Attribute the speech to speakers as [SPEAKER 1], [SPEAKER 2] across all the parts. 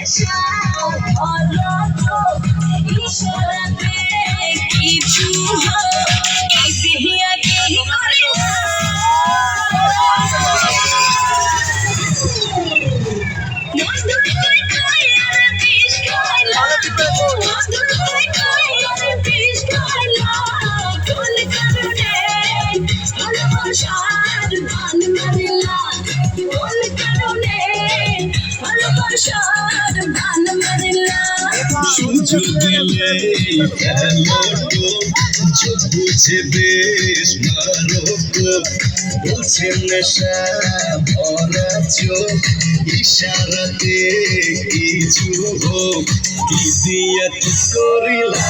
[SPEAKER 1] কিছু
[SPEAKER 2] সুযোগ দিলে চোখ বুঝে বেশ মারক বলছে নেশা ভরা চোখ ইশারাতে কিছু হোক কি দিয়া ঠিক করিলা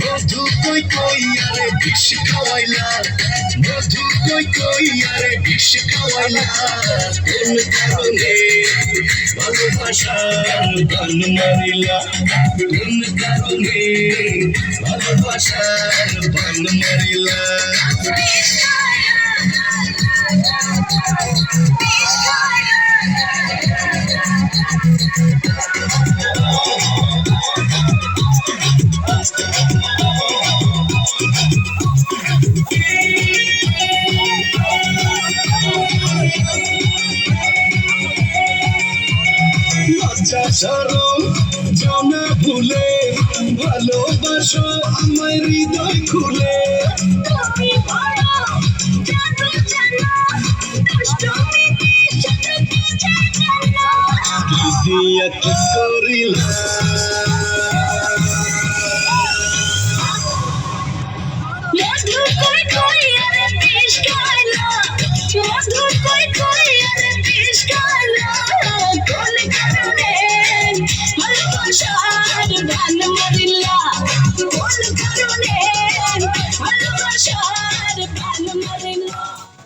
[SPEAKER 2] মধু কই কই আরে বিষ খাওয়াইলা মধু কই কই আরে বিষ খাওয়াইলা কোন কারণে ভালোবাসার গান মারিলা কোন কারণে ভালোবাসার গান মারিলা লজ্জা শরম জানা ভুলে ভালোবাসো আমার হৃদয় খুলে কি দিয়া কি করিলা
[SPEAKER 1] ভালোবাসা